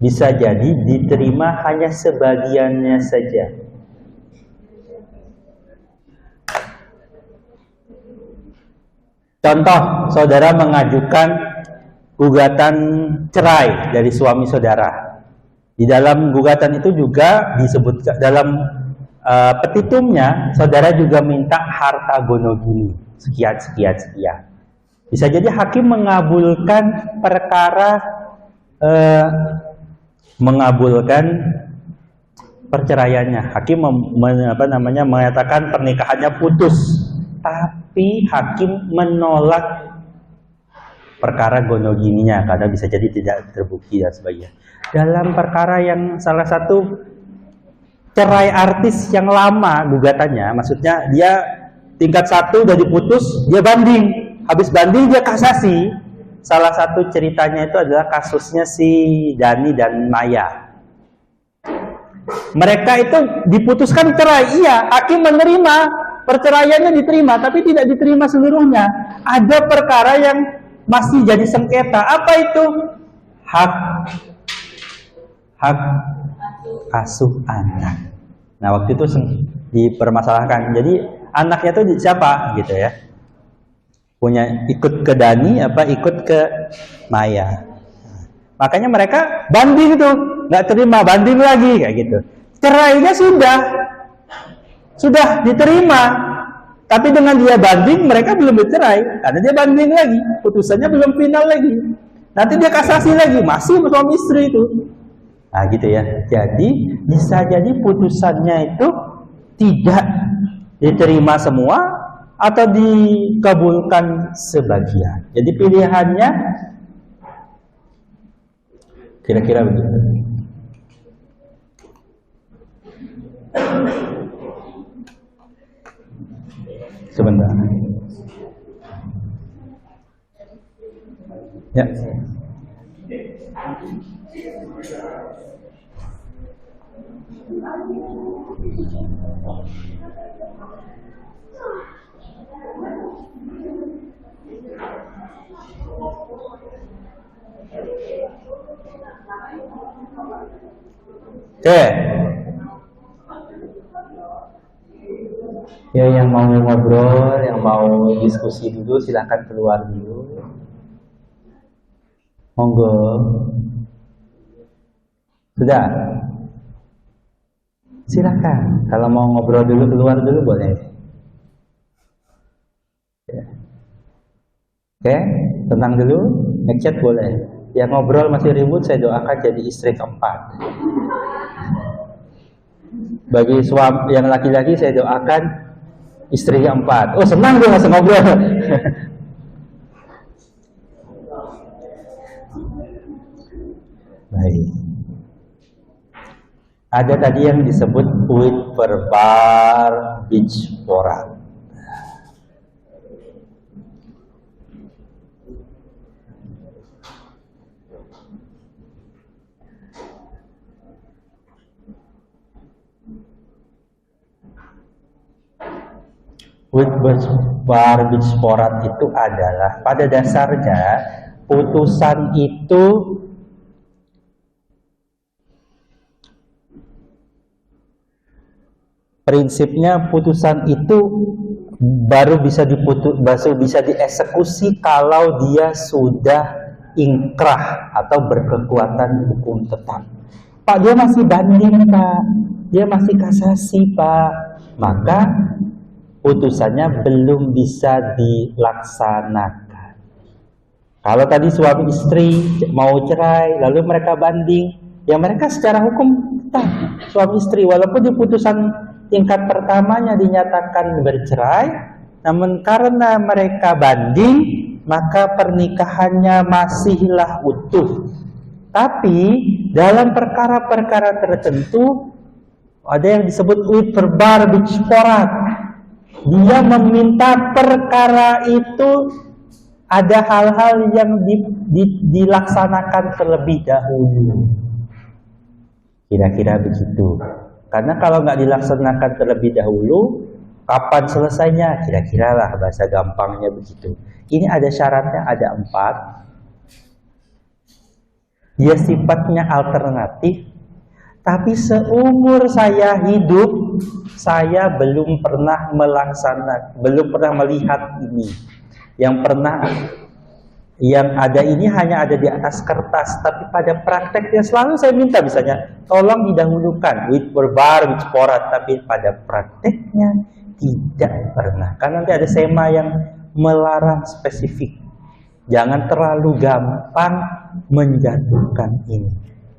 Bisa jadi diterima hanya sebagiannya saja. Contoh, saudara mengajukan gugatan cerai dari suami saudara. Di dalam gugatan itu juga disebutkan dalam petitumnya, saudara juga minta harta gonogini sekian. Bisa jadi hakim mengabulkan perkara mengabulkan perceraiannya. Hakim mengatakan pernikahannya putus, tapi hakim menolak perkara gonogininya karena bisa jadi tidak terbukti dan sebagainya. Dalam perkara yang salah satu cerai artis yang lama gugatannya, maksudnya dia tingkat 1 udah diputus, dia banding, habis banding dia kasasi. Salah satu ceritanya itu adalah kasusnya si Dani dan Maya. Mereka itu diputuskan cerai, iya, hakim menerima, perceraiannya diterima, tapi tidak diterima seluruhnya. Ada perkara yang masih jadi sengketa. Apa itu? Hak asuh anak. Nah, waktu itu dipermasalahkan. Jadi anaknya itu siapa gitu ya? Punya ikut ke Dani apa ikut ke Maya. Makanya mereka banding itu, nggak terima, banding lagi kayak gitu. Cerainya sudah diterima, tapi dengan dia banding mereka belum bercerai karena dia banding lagi, putusannya belum final lagi. Nanti dia kasasi lagi, masih suami istri itu. Nah gitu ya. Jadi bisa jadi putusannya itu tidak diterima semua atau dikabulkan sebagian. Jadi pilihannya kira-kira begitu. Sebentar. Ya. Oke. Ya, yang mau ngobrol, yang mau diskusi dulu, silakan keluar dulu. Monggo. Sudah. Silakan. Kalau mau ngobrol dulu, keluar dulu boleh. Ya. Oke, tenang dulu, ngechat boleh. Yang ngobrol masih ribut, saya doakan jadi istri keempat. Bagi suami yang laki-laki, saya doakan istri keempat. Oh, senang gue masih ngobrol. Baik. Ada tadi yang disebut with verbal bicara. With verbal bicara itu adalah pada dasarnya putusan itu prinsipnya putusan itu baru bisa dieksekusi kalau dia sudah ingkrah atau berkekuatan hukum tetap. Pak, dia masih banding, Pak. Dia masih kasasi, Pak. Maka putusannya belum bisa dilaksanakan. Kalau tadi suami istri mau cerai, lalu mereka banding, ya mereka secara hukum tetap suami istri, walaupun di putusan tingkat pertamanya dinyatakan bercerai, namun karena mereka banding, maka pernikahannya masihlah utuh. Tapi dalam perkara-perkara tertentu ada yang disebut with verbal bicara. Dia meminta perkara itu ada hal-hal yang dilaksanakan terlebih dahulu. Kira-kira begitu. Karena kalau nggak dilaksanakan terlebih dahulu, kapan selesainya? Kira-kira lah bahasa gampangnya begitu. Ini ada syaratnya, ada 4. Dia sifatnya alternatif. Tapi seumur saya hidup, saya belum pernah melihat ini. Yang ada ini hanya ada di atas kertas, tapi pada prakteknya selalu saya minta misalnya, tolong didahulukan with verbal bicara, tapi pada prakteknya tidak pernah. Karena nanti ada sema yang melarang spesifik. Jangan terlalu gampang menjatuhkan ini.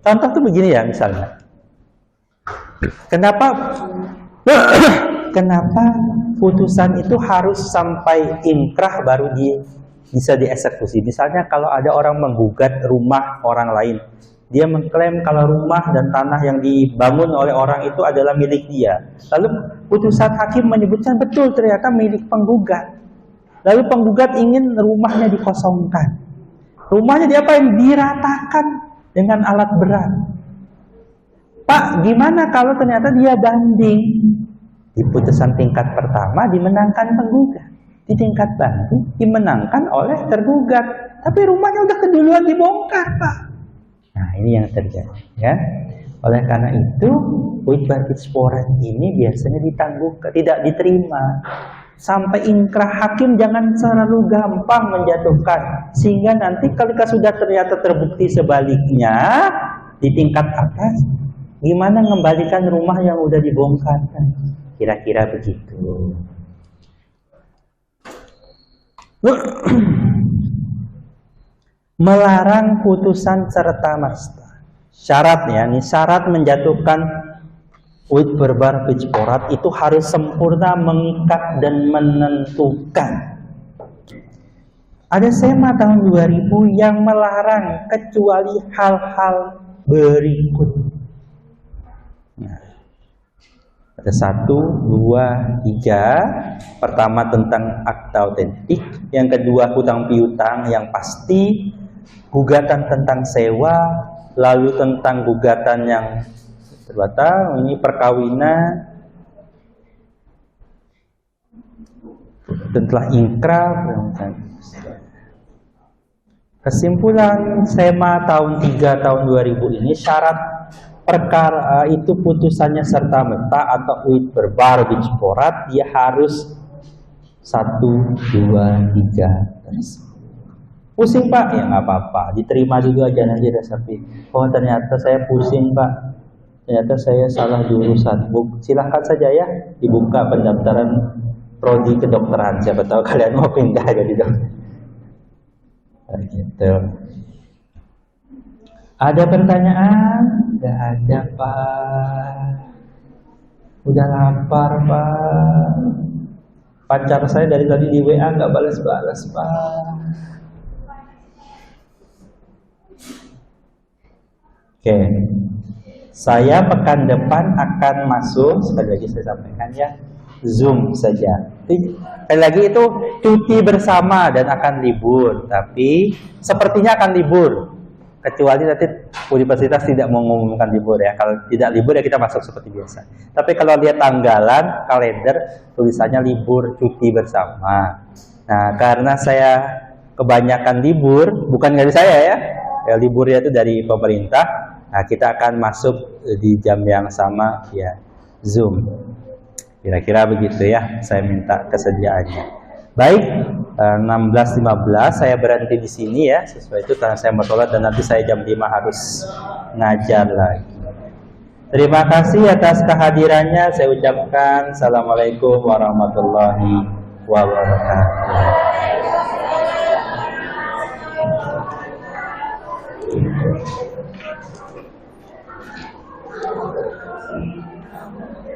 Contoh tuh begini ya misalnya. Kenapa putusan itu harus sampai inkrah baru bisa dieksekusi? Misalnya kalau ada orang menggugat rumah orang lain, dia mengklaim kalau rumah dan tanah yang dibangun oleh orang itu adalah milik dia. Lalu putusan hakim menyebutkan betul ternyata milik penggugat. Lalu penggugat ingin rumahnya dikosongkan. Rumahnya diapain? Diratakan dengan alat berat. Pak, gimana kalau ternyata dia banding? Di putusan tingkat pertama dimenangkan penggugat, di tingkat banding dimenangkan oleh tergugat, tapi rumahnya udah keduluan dibongkar, Pak. Nah, ini yang terjadi, ya. Oleh karena itu, with bicara ini biasanya tidak diterima. Sampai inkrah hakim jangan terlalu gampang menjatuhkan, sehingga nanti ketika sudah ternyata terbukti sebaliknya di tingkat atas, gimana mengembalikan rumah yang udah dibongkar? Kira-kira begitu. melarang putusan serta merta. Syaratnya, nih syarat menjatuhkan wit berbar pijporat itu harus sempurna, mengikat dan menentukan. Ada SEMA tahun 2000 yang melarang kecuali hal-hal berikut. Nah, ada 1, 2, 3. Pertama tentang akta autentik, yang kedua hutang piutang yang pasti, gugatan tentang sewa, lalu tentang gugatan yang terbatal, ini perkawinan, dan telah ingkrah. Kesimpulan SEMA tahun 3 tahun 2000 ini, syarat perkara itu putusannya serta merta atau wit berbar pijporat, dia harus 1, 2, 3. Pusing Pak, ya nggak apa-apa, diterima dulu aja nanti resepi. Oh ternyata saya pusing Pak, ternyata saya salah jurusan. Silahkan saja ya, dibuka pendaftaran prodi kedokteran. Siapa tahu kalian mau pindah jadi dokter. Gitu. Ada pertanyaan? Gak ada Pak. Udah lapar Pak. Pacar saya dari tadi di WA nggak balas-balas Pak. Oke. Saya pekan depan akan masuk, sekali lagi saya sampaikan ya, Zoom saja. Sekali lagi itu cuti bersama dan akan libur, tapi sepertinya akan libur, kecuali nanti universitas tidak mengumumkan libur ya. Kalau tidak libur ya kita masuk seperti biasa. Tapi kalau lihat tanggalan, kalender, tulisannya libur, cuti bersama. Nah, karena saya kebanyakan libur, bukan dari saya ya liburnya itu dari pemerintah. Nah, kita akan masuk di jam yang sama ya Zoom. Kira-kira begitu ya, saya minta kesediaannya. Baik, 16.15 saya berhenti di sini ya. Sesuai itu karena saya mau sholat dan nanti saya jam 5 harus ngajar lagi. Terima kasih atas kehadirannya. Saya ucapkan Assalamualaikum warahmatullahi wabarakatuh.